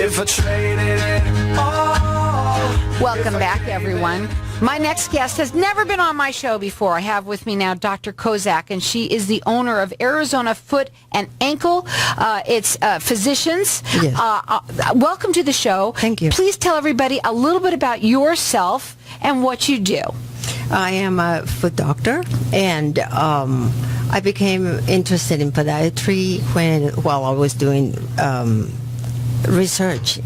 if I traded it all. Welcome back, everyone. My next guest has never been on my show before. I have with me now Dr. Kosak, and she is the owner of Arizona Foot and Ankle. It's physicians. Yes. Welcome to the show. Thank you. Please tell everybody a little bit about yourself and what you do. I am a foot doctor, and I became interested in podiatry while I was doing research in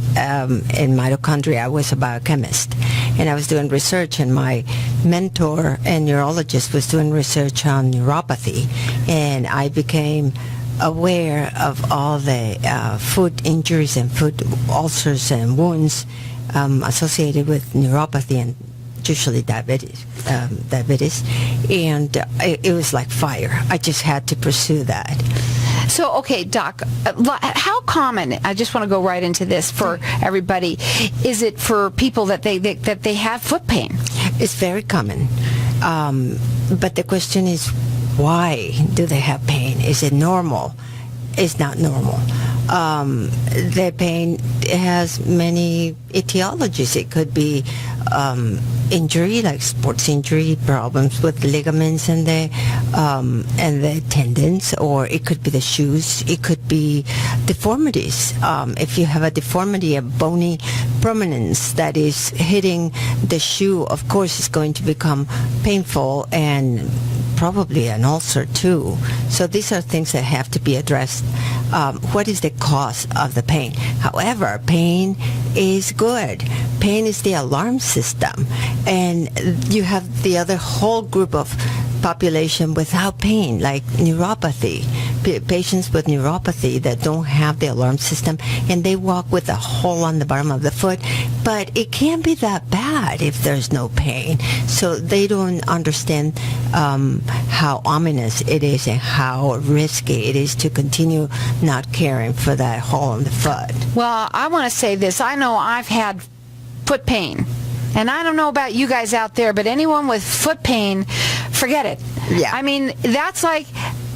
mitochondria. I was a biochemist, and I was doing research, and my mentor and neurologist was doing research on neuropathy, and I became aware of all the foot injuries and foot ulcers and wounds associated with neuropathy and usually diabetes, and it was like fire. I just had to pursue that. So, okay, Doc, how common, I just want to go right into this for everybody, is it for people that they have foot pain? It's very common, but the question is, why do they have pain? Is it normal? It's not normal. The pain has many etiologies. It could be injury, like sports injury, problems with ligaments and the tendons, or it could be the shoes. It could be deformities. If you have a deformity, a bony prominence that is hitting the shoe, of course it's going to become painful and probably an ulcer too. So these are things that have to be addressed. What is the cause of the pain? However, pain is good. Pain is the alarm system. And you have the other whole group of population without pain, like neuropathy. Patients with neuropathy that don't have the alarm system, and they walk with a hole on the bottom of the foot, but it can't be that bad if there's no pain. So they don't understand how ominous it is and how risky it is to continue not caring for that hole in the foot. Well, I want to say this. I know I've had foot pain. And I don't know about you guys out there, but anyone with foot pain, forget it. Yeah. I mean, that's like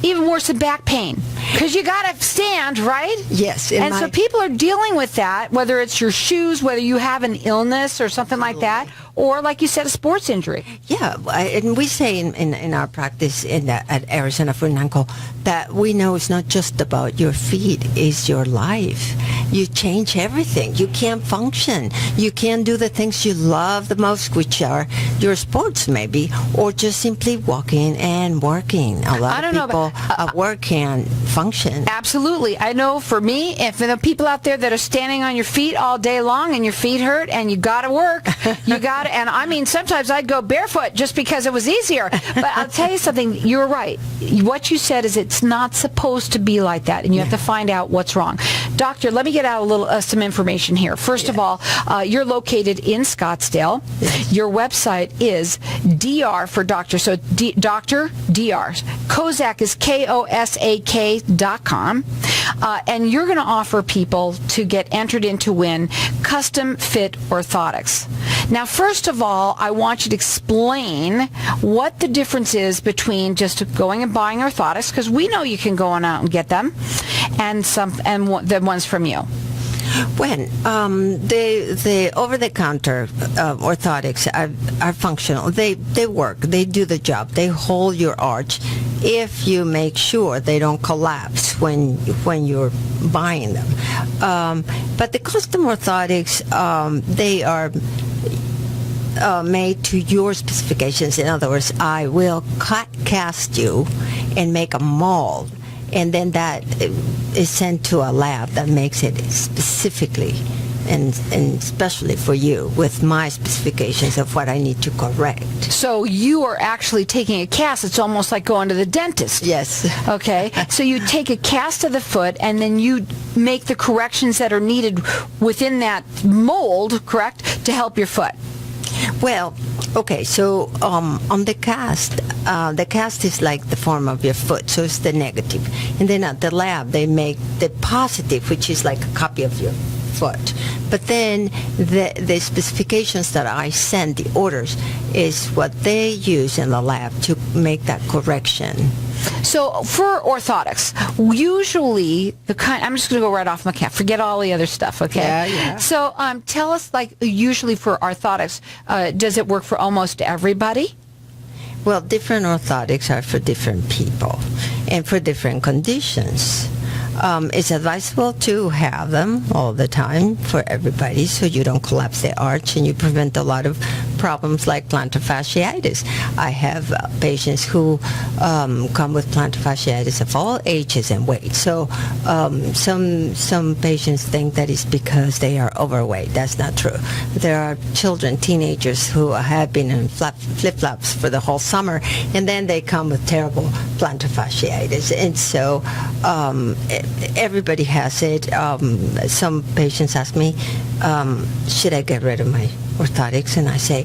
even worse than back pain. Because you got to stand, right? Yes. And so people are dealing with that, whether it's your shoes, whether you have an illness or something like that, or like you said, a sports injury. Yeah, and we say in our practice at Arizona Foot and Ankle that we know it's not just about your feet, it's your life. You change everything. You can't function. You can't do the things you love the most, which are your sports maybe, or just simply walking and working. A lot of people at work can't function. Absolutely. I know for me, if the people out there that are standing on your feet all day long and your feet hurt and you got to work, you got to, and I mean, sometimes I'd go barefoot just because it was easier. But I'll tell you something, you're right. What you said is it's not supposed to be like that, and you have to find out what's wrong. Doctor, let me get out a little some information here. First of all, you're located in Scottsdale. Yes. Your website is DR for doctor, so Dr. DR. Kosak is KOSAK.com. And you're going to offer people to get entered in to win custom fit orthotics. Now, first of all, I want you to explain what the difference is between just going and buying orthotics, because we know you can go on out and get them, and the ones from you. When the over-the-counter orthotics are functional, they work, they do the job, they hold your arch if you make sure they don't collapse when you're buying them. But the custom orthotics, they are made to your specifications. In other words, I will cast you and make a mold, and then that is sent to a lab that makes it specifically and especially for you with my specifications of what I need to correct. So you are actually taking a cast. It's almost like going to the dentist. Yes. Okay. So you take a cast of the foot and then you make the corrections that are needed within that mold, correct, to help your foot. Well, okay, so on the cast is like the form of your foot, so it's the negative. And then at the lab, they make the positive, which is like a copy of your foot. But then the specifications that I send, the orders, is what they use in the lab to make that correction. So for orthotics, usually I'm just going to go right off my cap. Forget all the other stuff, okay? Yeah. So tell us, like, usually for orthotics, does it work for almost everybody? Well, different orthotics are for different people and for different conditions. It's advisable to have them all the time for everybody so you don't collapse the arch and you prevent a lot of problems like plantar fasciitis. I have patients who come with plantar fasciitis of all ages and weights. So some patients think that it's because they are overweight. That's not true. There are children, teenagers who have been in flip-flops for the whole summer and then they come with terrible plantar fasciitis. And so everybody has it. Some patients ask me, should I get rid of my orthotics? And I say,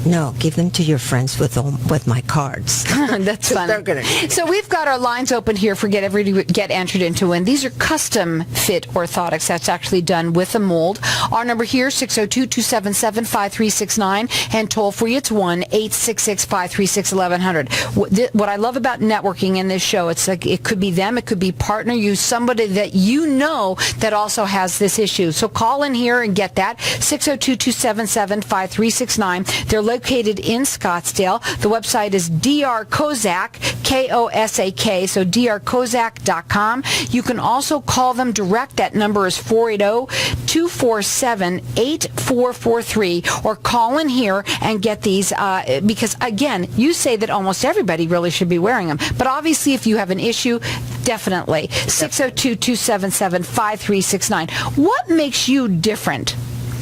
no, give them to your friends with my cards. That's funny. So we've got our lines open here for everybody to get entered into win. These are custom fit orthotics. That's actually done with a mold. Our number here, 602-277-5369, and toll free, it's 1-866-536-1100. What I love about networking in this show, it's like it could be them, it could be partner you, somebody that you know that also has this issue. So call in here and get that, 602-277-5369. They're located in Scottsdale. The website is drkosak, Kosak, so drkosak.com. You can also call them direct. That number is 480-247-8443, or call in here and get these because, again, you say that almost everybody really should be wearing them. But obviously, if you have an issue, definitely. 602-277-5369. What makes you different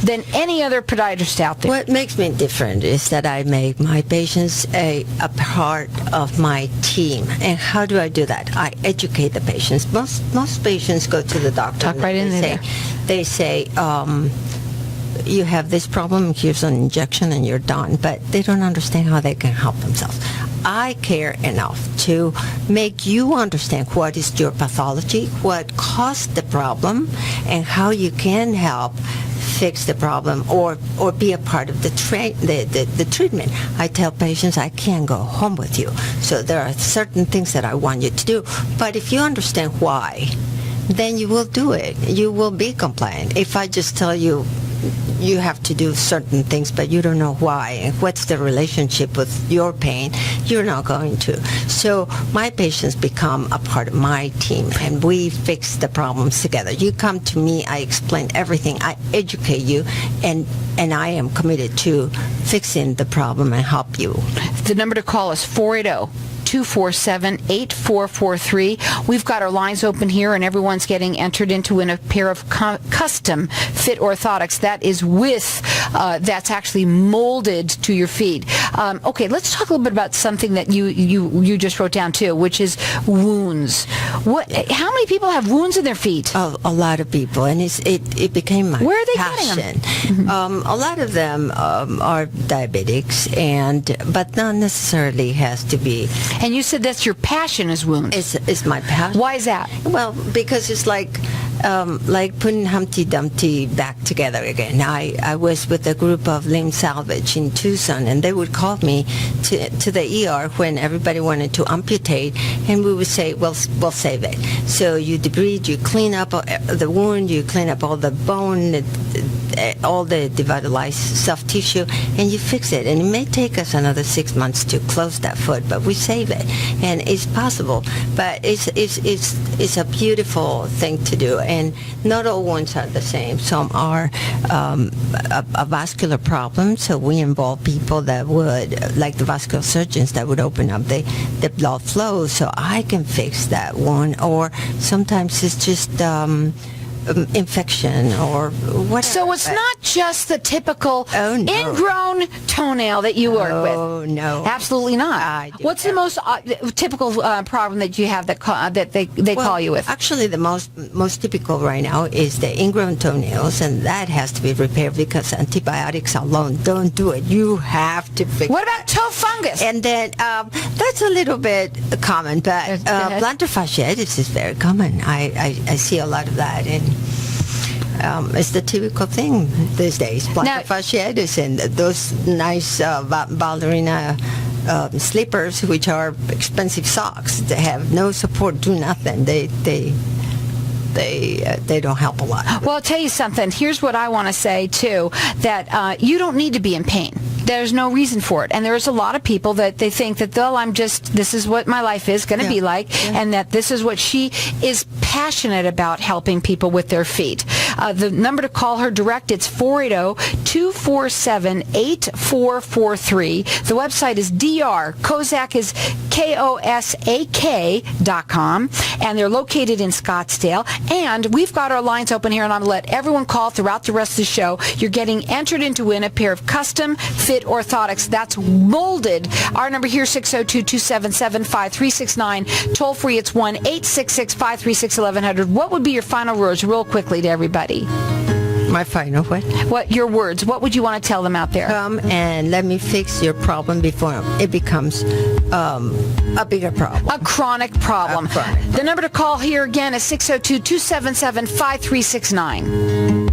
than any other podiatrist out there? What makes me different is that I make my patients a part of my team. And how do I do that? I educate the patients. Most patients go to the doctor. Talk right in there. They say, you have this problem, here's an injection and you're done. But they don't understand how they can help themselves. I care enough to make you understand what is your pathology, what caused the problem, and how you can help fix the problem or be a part of the treatment. I tell patients I can't go home with you. So there are certain things that I want you to do. But if you understand why, then you will do it. You will be compliant. If I just tell you you have to do certain things, but you don't know why and what's the relationship with your pain, you're not going to. So my patients become a part of my team, and we fix the problems together. You come to me, I explain everything, I educate you, and I am committed to fixing the problem and help you. The number to call is 480-247-8443. We've got our lines open here, and everyone's getting entered into a pair of custom fit orthotics. That is that's actually molded to your feet. Okay, let's talk a little bit about something that you just wrote down too, which is wounds. How many people have wounds in their feet? A lot of people, and it became my Where are they passion. getting them? A lot of them are diabetics, but not necessarily has to be. And you said that's your passion is wounds. It's my passion. Why is that? Well, because it's like putting Humpty Dumpty back together again. I was with a group of limb salvage in Tucson, and they would call me to the ER when everybody wanted to amputate, and we would say, well, we'll save it. So you debride, you clean up the wound, you clean up all the bone, all the devitalized soft tissue, and you fix it. And it may take us another 6 months to close that foot, but we save it, and it's possible. But it's a beautiful thing to do, and not all wounds are the same. Some are a vascular problem, so we involve people that would, like the vascular surgeons, that would open up the blood flow, so I can fix that wound. Or sometimes it's just infection or whatever. So it's not just the typical ingrown toenail that you work with. Oh, no. Absolutely not. What's the most typical problem that you have that they call you with? Actually, the most typical right now is the ingrown toenails, and that has to be repaired because antibiotics alone don't do it. You have to fix What about toe fungus? And then that's a little bit common, but plantar fasciitis is very common. I see a lot of that, and it's the typical thing these days. Plantar fasciitis and those nice ballerina slippers, which are expensive socks. They have no support, do nothing. They don't help a lot. Well, I'll tell you something. Here's what I want to say, too, that you don't need to be in pain. There's no reason for it. And there's a lot of people that they think that, well, this is what my life is going to be like, and that this is what she is passionate about, helping people with their feet. The number to call her direct, it's 480-247-8443. The website is Kosak is KOSAK.com, and they're located in Scottsdale. And we've got our lines open here, and I'm going to let everyone call throughout the rest of the show. You're getting entered in to win a pair of custom fit orthotics that's molded. Our number here, 602-277-5369. Toll free, it's 1-866-536-1100. What would be your final words, real quickly, to everybody? My final what? What your words? What would you want to tell them out there? Come and let me fix your problem before it becomes a bigger problem. A chronic problem. The number to call here again is 602-277-5369.